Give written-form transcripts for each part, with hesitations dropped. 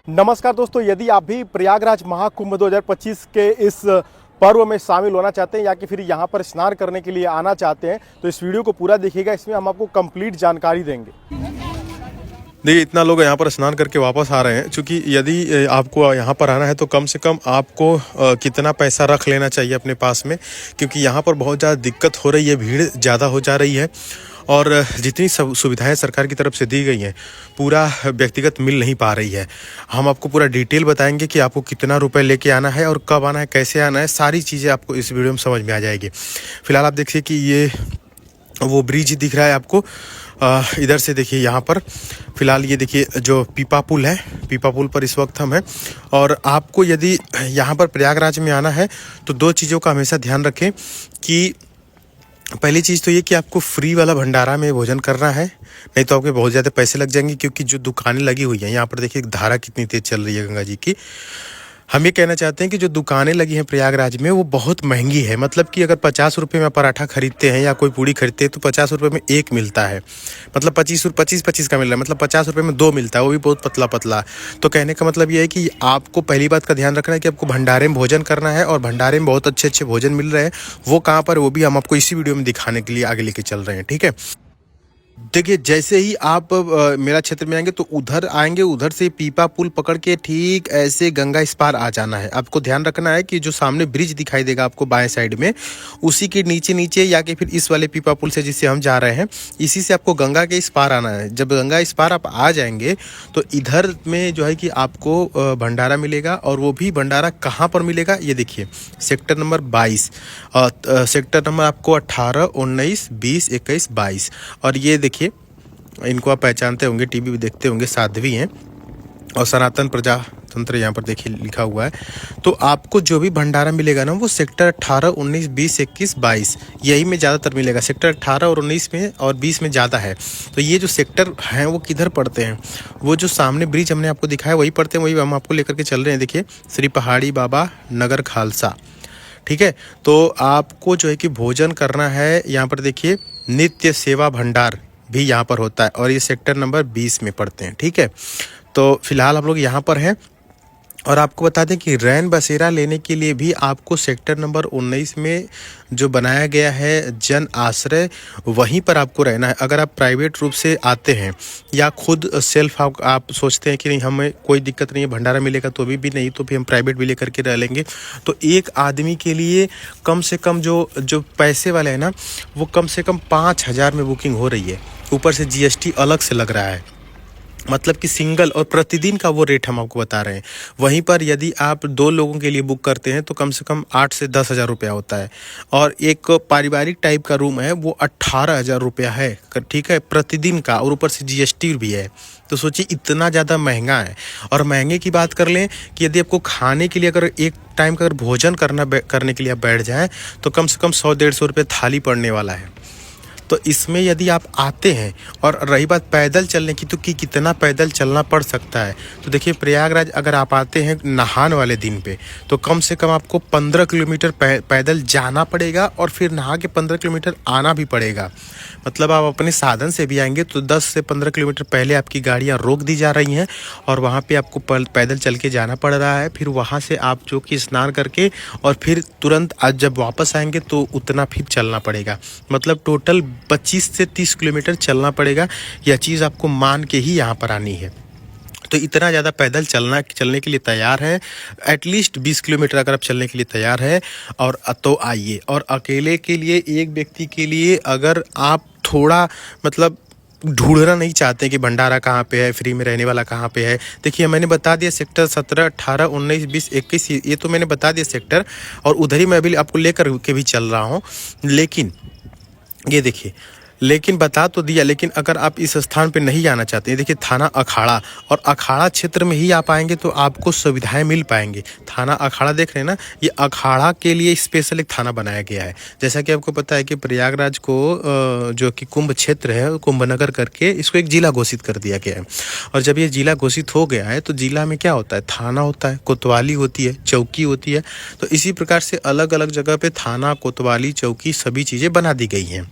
नमस्कार दोस्तों, यदि आप भी प्रयागराज महाकुंभ 2025 के इस पर्व में शामिल होना चाहते हैं या कि फिर यहाँ पर स्नान करने के लिए आना चाहते हैं तो इस वीडियो को पूरा देखिएगा। इसमें हम आपको कंप्लीट जानकारी देंगे। देखिए, इतना लोग यहाँ पर स्नान करके वापस आ रहे हैं। क्योंकि यदि आपको यहाँ पर आना है तो कम से कम आपको कितना पैसा रख लेना चाहिए अपने पास में, क्योंकि यहाँ पर बहुत ज़्यादा दिक्कत हो रही है, भीड़ ज़्यादा हो जा रही है और जितनी सब सुविधाएं सरकार की तरफ से दी गई हैं पूरा व्यक्तिगत मिल नहीं पा रही है। हम आपको पूरा डिटेल बताएंगे कि आपको कितना रुपए लेके आना है और कब आना है, कैसे आना है, सारी चीज़ें आपको इस वीडियो में समझ में आ जाएगी। फिलहाल आप देखिए कि ये वो ब्रिज दिख रहा है आपको, इधर से देखिए यहाँ पर फिलहाल ये देखिए जो पीपा पुल है, पीपा पुल पर इस वक्त हम हैं। और आपको यदि यहाँ पर प्रयागराज में आना है तो दो चीज़ों का हमेशा ध्यान रखें कि पहली चीज़ तो ये कि आपको फ्री वाला भंडारा में भोजन करना है, नहीं तो आपके बहुत ज़्यादा पैसे लग जाएंगे। क्योंकि जो दुकानें लगी हुई हैं यहाँ पर देखिए धारा कितनी तेज़ चल रही है गंगा जी की। हम ये कहना चाहते हैं कि जो दुकानें लगी हैं प्रयागराज में वो बहुत महंगी है। मतलब कि अगर 50 रुपये में पराठा खरीदते हैं या कोई पूड़ी खरीदते हैं तो 50 रुपये में एक मिलता है, मतलब 25 का मिल रहा है, मतलब 50 रुपये में दो मिलता है, वो भी बहुत पतला पतला। तो कहने का मतलब ये है कि आपको पहली बात का ध्यान रखना है कि आपको भंडारे में भोजन करना है और भंडारे में बहुत अच्छे अच्छे भोजन मिल रहे हैं। वो कहाँ पर, वो भी हम आपको इसी वीडियो में दिखाने के लिए आगे लेके चल रहे हैं, ठीक है। देखिए, जैसे ही आप मेरा क्षेत्र में आएंगे तो उधर आएंगे, उधर से पीपा पुल पकड़ के ठीक ऐसे गंगा इस पार आ जाना है। आपको ध्यान रखना है कि जो सामने ब्रिज दिखाई देगा आपको बाएं साइड में, उसी के नीचे नीचे या कि फिर इस वाले पीपा पुल से जिससे हम जा रहे हैं, इसी से आपको गंगा के इस पार आना है। जब गंगा इस पार आप आ जाएंगे तो इधर में जो है कि आपको भंडारा मिलेगा। और वो भी भंडारा कहाँ पर मिलेगा, ये देखिए सेक्टर नंबर 22, सेक्टर नंबर आपको 18, 19, 20, 21, 22। और ये देखिए, इनको आप पहचानते होंगे, टीवी भी देखते होंगे, साध्वी हैं और सनातन प्रजातंत्र यहाँ पर देखिए लिखा हुआ है। तो आपको जो भी भंडारा मिलेगा ना वो सेक्टर 18, 19, 20, 21, 22 यही में ज़्यादातर मिलेगा। सेक्टर 18 और 19 में और 20 में ज़्यादा है। तो ये जो सेक्टर हैं वो किधर पड़ते हैं, वो जो सामने ब्रिज हमने आपको दिखाया वही पड़ते हैं, वही हम आपको लेकर के चल रहे हैं। देखिए, श्री पहाड़ी बाबा नगर खालसा, ठीक है। तो आपको जो है कि भोजन करना है। यहाँ पर देखिए नित्य सेवा भंडार भी यहाँ पर होता है और ये सेक्टर नंबर 20 में पड़ते हैं, ठीक है। तो फिलहाल हम लोग यहाँ पर हैं और आपको बता दें कि रैन बसेरा लेने के लिए भी आपको सेक्टर नंबर 19 में जो बनाया गया है जन आश्रय, वहीं पर आपको रहना है। अगर आप प्राइवेट रूप से आते हैं या खुद सेल्फ आप सोचते हैं कि नहीं हमें कोई दिक्कत नहीं है, भंडारा मिलेगा तो भी नहीं तो भी हम प्राइवेट भी लेकर के रह लेंगे, तो एक आदमी के लिए कम से कम जो पैसे वाले हैं ना वो कम से कम 5,000 में बुकिंग हो रही है। ऊपर से GST अलग से लग रहा है, मतलब कि सिंगल और प्रतिदिन का वो रेट हम आपको बता रहे हैं। वहीं पर यदि आप 2 लोगों के लिए बुक करते हैं तो कम से कम 8 से 10 हज़ार रुपया होता है। और एक पारिवारिक टाइप का रूम है वो 18,000 रुपया है, ठीक है, प्रतिदिन का, और ऊपर से GST भी है। तो सोचिए इतना ज़्यादा महंगा है। और महंगे की बात कर लें कि यदि आपको खाने के लिए अगर एक टाइम का अगर भोजन करने के लिए आप बैठ जाएँ तो कम से कम 100-150 रुपये थाली पड़ने वाला है। तो इसमें यदि आप आते हैं, और रही बात पैदल चलने की तो कितना पैदल चलना पड़ सकता है, तो देखिए प्रयागराज अगर आप आते हैं नहान वाले दिन पे तो कम से कम आपको 15 किलोमीटर पैदल जाना पड़ेगा और फिर नहा के 15 किलोमीटर आना भी पड़ेगा। मतलब आप अपने साधन से भी आएंगे तो 10 से 15 किलोमीटर पहले आपकी गाड़ियाँ रोक दी जा रही हैं और वहाँ पे आपको पैदल चल के जाना पड़ रहा है। फिर वहाँ से आप जो कि स्नान करके और फिर तुरंत आज जब वापस आएंगे तो उतना फिर चलना पड़ेगा। मतलब टोटल 25 से 30 किलोमीटर चलना पड़ेगा। यह चीज़ आपको मान के ही यहाँ पर आनी है। तो इतना ज़्यादा पैदल चलने के लिए तैयार है, एटलीस्ट 20 किलोमीटर अगर आप चलने के लिए तैयार है और तो आइए। और अकेले के लिए, एक व्यक्ति के लिए अगर आप थोड़ा मतलब ढूंढना नहीं चाहते कि भंडारा कहाँ पे है, फ्री में रहने वाला कहाँ पे है, देखिए मैंने बता दिया सेक्टर 17, 18, 19, 20, 21 ये तो मैंने बता दिया सेक्टर, और उधर ही मैं अभी आपको लेकर के भी चल रहा हूँ। लेकिन ये देखिए, लेकिन बता तो दिया, लेकिन अगर आप इस स्थान पे नहीं आना चाहते, देखिए थाना अखाड़ा, और अखाड़ा क्षेत्र में ही आप आएंगे तो आपको सुविधाएं मिल पाएंगे। थाना अखाड़ा देख रहे हैं ना, ये अखाड़ा के लिए स्पेशल एक थाना बनाया गया है। जैसा कि आपको पता है कि प्रयागराज को जो कि कुंभ क्षेत्र है, कुंभ नगर करके इसको एक जिला घोषित कर दिया गया है। और जब ये जिला घोषित हो गया है तो जिला में क्या होता है, थाना होता है, कोतवाली होती है, चौकी होती है। तो इसी प्रकार से अलग अलग जगह पे थाना, कोतवाली, चौकी सभी चीज़ें बना दी गई हैं।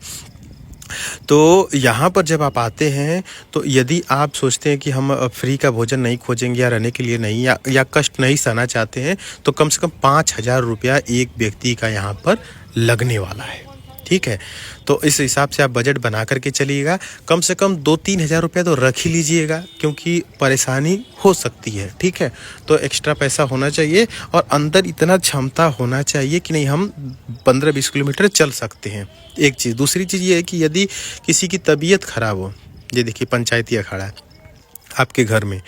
तो यहाँ पर जब आप आते हैं तो यदि आप सोचते हैं कि हम फ्री का भोजन नहीं खोजेंगे या रहने के लिए नहीं या कष्ट नहीं सहना चाहते हैं, तो कम से कम 5,000 रुपया एक व्यक्ति का यहाँ पर लगने वाला है। ठीक है, तो इस हिसाब से आप बजट बना करके चलिएगा। कम से कम 2-3 हज़ार रुपया तो रख ही लीजिएगा, क्योंकि परेशानी हो सकती है। ठीक है, तो एक्स्ट्रा पैसा होना चाहिए और अंदर इतना क्षमता होना चाहिए कि नहीं हम 15-20 किलोमीटर चल सकते हैं। एक चीज़, दूसरी चीज़ ये है कि यदि किसी की तबीयत खराब हो, ये देखिए पंचायती अखाड़ा है आपके घर में,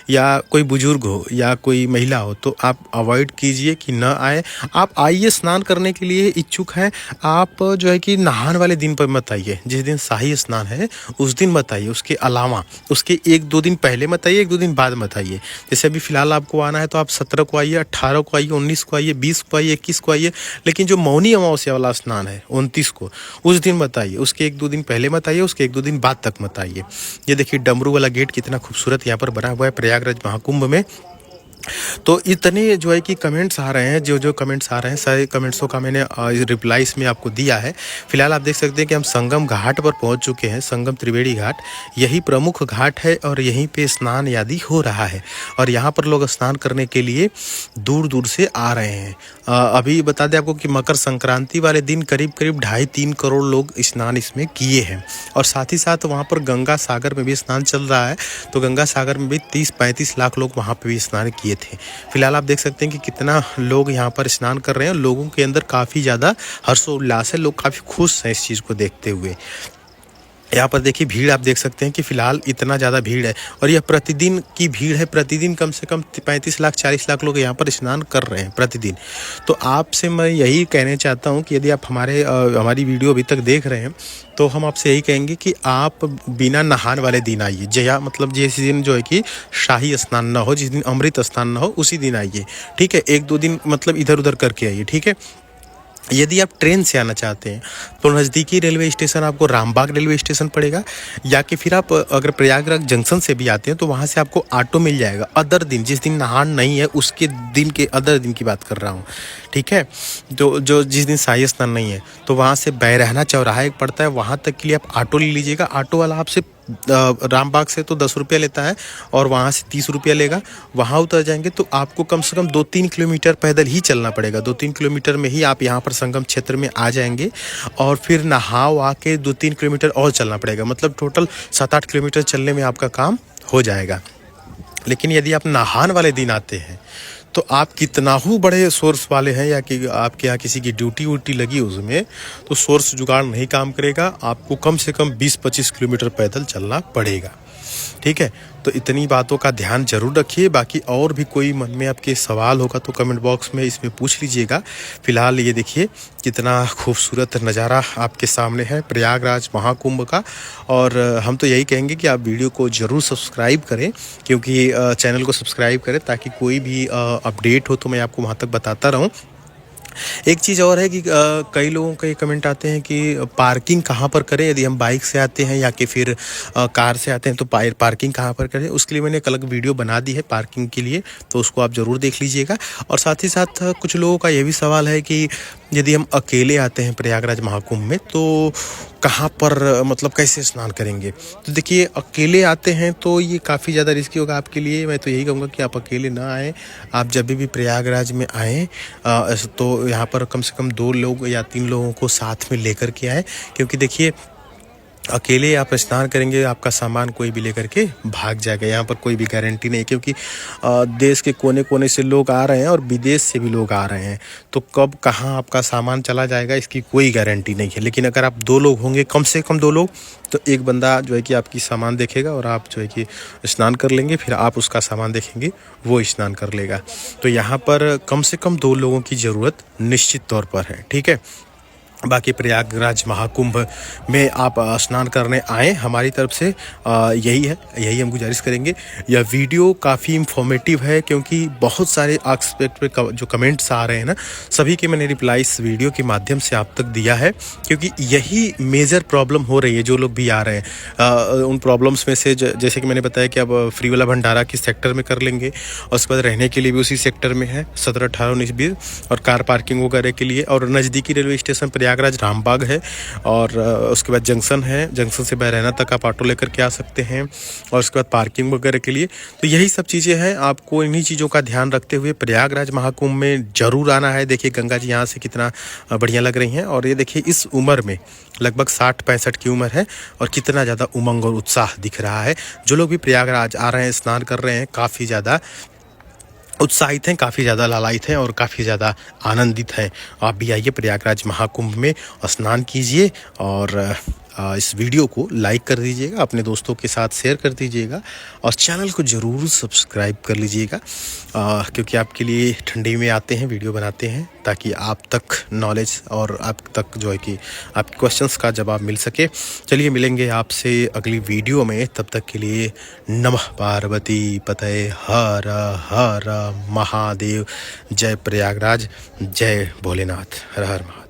या कोई बुजुर्ग हो या कोई महिला हो, तो आप अवॉइड कीजिए कि न आए। आप आइए, स्नान करने के लिए इच्छुक हैं आप, जो है कि नहान वाले दिन पर मत आइए। जिस दिन शाही स्नान है उस दिन मत आइए, उसके अलावा उसके 1-2 दिन पहले मत आइए, 1-2 दिन बाद मत आइए। जैसे अभी फ़िलहाल आपको आना है तो आप 17 को आइए, 18 को आइए, 19 को आइए, 20 को आइए, 21 को आइए। लेकिन जो मौनी अमावस्या वाला स्नान है 29 को, उस दिन मत आइए। उसके 1-2 दिन पहले मत आइए, उसके 1-2 दिन बाद तक मत आइए। ये देखिए डमरू वाला गेट कितना खूबसूरत यहाँ पर बना हुआ है प्रयागराज महाकुंभ में। तो इतने जो है कि कमेंट्स आ रहे हैं, जो कमेंट्स आ रहे हैं सारे कमेंट्सों का मैंने रिप्लाईस में आपको दिया है। फिलहाल आप देख सकते हैं कि हम संगम घाट पर पहुंच चुके हैं। संगम त्रिवेणी घाट यही प्रमुख घाट है और यहीं पे स्नान आदि हो रहा है और यहाँ पर लोग स्नान करने के लिए दूर दूर से आ रहे हैं। अभी बता दें आपको कि मकर संक्रांति वाले दिन करीब 2.5-3 करोड़ लोग स्नान इसमें किए हैं और साथ ही साथ वहाँ पर गंगा सागर में भी स्नान चल रहा है। तो गंगा सागर में भी 30-35 लाख लोग वहाँ पर भी स्नान किए थे। फिलहाल आप देख सकते हैं कि कितना लोग यहाँ पर स्नान कर रहे हैं। लोगों के अंदर काफ़ी ज़्यादा हर्षोल्लास है, लोग काफ़ी खुश हैं इस चीज़ को देखते हुए। यहाँ पर देखिए भीड़ आप देख सकते हैं कि फ़िलहाल इतना ज़्यादा भीड़ है और यह प्रतिदिन की भीड़ है। प्रतिदिन कम से कम 35 लाख 40 लाख लोग यहाँ पर स्नान कर रहे हैं प्रतिदिन। तो आपसे मैं यही कहना चाहता हूँ कि यदि आप हमारी वीडियो अभी तक देख रहे हैं तो हम आपसे यही कहेंगे कि आप बिना नहान वाले दिन आइए। जया मतलब जिस दिन जो है कि शाही स्नान ना हो, जिस दिन अमृत स्नान ना हो, उसी दिन आइए। ठीक है, 1-2 दिन मतलब इधर उधर करके आइए। ठीक है, यदि आप ट्रेन से आना चाहते हैं तो नज़दीकी रेलवे स्टेशन आपको रामबाग रेलवे स्टेशन पड़ेगा, या कि फिर आप अगर प्रयागराज जंक्शन से भी आते हैं तो वहाँ से आपको ऑटो मिल जाएगा। अदर दिन, जिस दिन नहान नहीं है उसके दिन के अदर दिन की बात कर रहा हूँ। ठीक है, तो जो जिस दिन शाही स्नान नहीं है तो वहाँ से बैरहना चौराहा एक पड़ता है, वहाँ तक के लिए आप ऑटो ले लीजिएगा। ऑटो वाला आपसे रामबाग से तो 10 रुपया लेता है और वहाँ से 30 रुपया लेगा। वहाँ उतर जाएंगे तो आपको कम से कम 2-3 किलोमीटर पैदल ही चलना पड़ेगा। 2-3 किलोमीटर में ही आप यहाँ पर संगम क्षेत्र में आ जाएंगे और फिर नहा वहा के 2-3 किलोमीटर और चलना पड़ेगा। मतलब टोटल 7-8 किलोमीटर चलने में आपका काम हो जाएगा। लेकिन यदि आप नहान वाले दिन आते हैं तो आप कितना ही बड़े सोर्स वाले हैं या कि आपके यहाँ किसी की ड्यूटी वूटी लगी उसमें, तो सोर्स जुगाड़ नहीं काम करेगा। आपको कम से कम 20-25 किलोमीटर पैदल चलना पड़ेगा। ठीक है, तो इतनी बातों का ध्यान जरूर रखिए। बाकी और भी कोई मन में आपके सवाल होगा तो कमेंट बॉक्स में इसमें पूछ लीजिएगा। फिलहाल ये देखिए कितना खूबसूरत नज़ारा आपके सामने है प्रयागराज महाकुंभ का। और हम तो यही कहेंगे कि आप वीडियो को ज़रूर सब्सक्राइब करें, क्योंकि चैनल को सब्सक्राइब करें ताकि कोई भी अपडेट हो तो मैं आपको वहाँ तक बताता रहूँ। एक चीज़ और है कि कई लोगों के कमेंट आते हैं कि पार्किंग कहाँ पर करें यदि हम बाइक से आते हैं या कि फिर कार से आते हैं तो पार्किंग कहाँ पर करें। उसके लिए मैंने एक अलग वीडियो बना दी है पार्किंग के लिए, तो उसको आप ज़रूर देख लीजिएगा। और साथ ही साथ कुछ लोगों का ये भी सवाल है कि यदि हम अकेले आते हैं प्रयागराज महाकुंभ में तो कहाँ पर मतलब कैसे स्नान करेंगे। तो देखिए अकेले आते हैं तो ये काफ़ी ज़्यादा रिस्की होगा आपके लिए। मैं तो यही कहूँगा कि आप अकेले ना आएँ। आप जब भी प्रयागराज में आएँ तो यहाँ पर कम से कम 2 लोग या 3 लोगों को साथ में लेकर के आएँ, क्योंकि देखिए अकेले आप स्नान करेंगे आपका सामान कोई भी लेकर के भाग जाएगा। यहाँ पर कोई भी गारंटी नहीं, क्योंकि देश के कोने कोने से लोग आ रहे हैं और विदेश से भी लोग आ रहे हैं। तो कब कहाँ आपका सामान चला जाएगा इसकी कोई गारंटी नहीं है। लेकिन अगर आप 2 लोग होंगे, कम से कम 2 लोग, तो एक बंदा जो है कि आपकी सामान देखेगा और आप जो है कि स्नान कर लेंगे, फिर आप उसका सामान देखेंगे वो स्नान कर लेगा। तो यहाँ पर कम से कम 2 लोगों की ज़रूरत निश्चित तौर पर है। ठीक है, बाकी प्रयागराज महाकुंभ में आप स्नान करने आए, हमारी तरफ से यही हम गुजारिश करेंगे। यह वीडियो काफ़ी इंफॉर्मेटिव है, क्योंकि बहुत सारे एस्पेक्ट पे जो कमेंट्स आ रहे हैं ना, सभी के मैंने रिप्लाई इस वीडियो के माध्यम से आप तक दिया है, क्योंकि यही मेजर प्रॉब्लम हो रही है। जो लोग भी आ रहे हैं उन प्रॉब्लम्स में से जैसे कि मैंने बताया कि अब फ्री वाला भंडारा किस सेक्टर में कर लेंगे, और उसके बाद रहने के लिए भी उसी सेक्टर में है 17, 18, 19, 20, और कार पार्किंग वगैरह के लिए, और नज़दीकी रेलवे स्टेशन प्रयागराज प्रयागराज रामबाग है और उसके बाद जंक्शन है, जंक्शन से बहरैना तक आप ऑटो लेकर के आ सकते हैं और उसके बाद पार्किंग वगैरह के लिए। तो यही सब चीज़ें हैं, आपको इन्हीं चीज़ों का ध्यान रखते हुए प्रयागराज महाकुंभ में ज़रूर आना है। देखिए गंगा जी यहाँ से कितना बढ़िया लग रही हैं और ये देखिए इस उम्र में लगभग 60-65 की उम्र है और कितना ज़्यादा उमंग और उत्साह दिख रहा है। जो लोग भी प्रयागराज आ रहे हैं, स्नान कर रहे हैं, काफ़ी ज़्यादा उत्साहित हैं, काफ़ी ज़्यादा लालायित हैं और काफ़ी ज़्यादा आनंदित हैं। आप भी आइए प्रयागराज महाकुंभ में स्नान कीजिए और इस वीडियो को लाइक कर दीजिएगा, अपने दोस्तों के साथ शेयर कर दीजिएगा और चैनल को ज़रूर सब्सक्राइब कर लीजिएगा, क्योंकि आपके लिए ठंडी में आते हैं, वीडियो बनाते हैं ताकि आप तक नॉलेज और आप तक जो है कि आपके क्वेश्चंस का जवाब मिल सके। चलिए मिलेंगे आपसे अगली वीडियो में, तब तक के लिए नमः पार्वती पतये हर हर महादेव। जय प्रयागराज, जय भोलेनाथ, हर हर महादेव।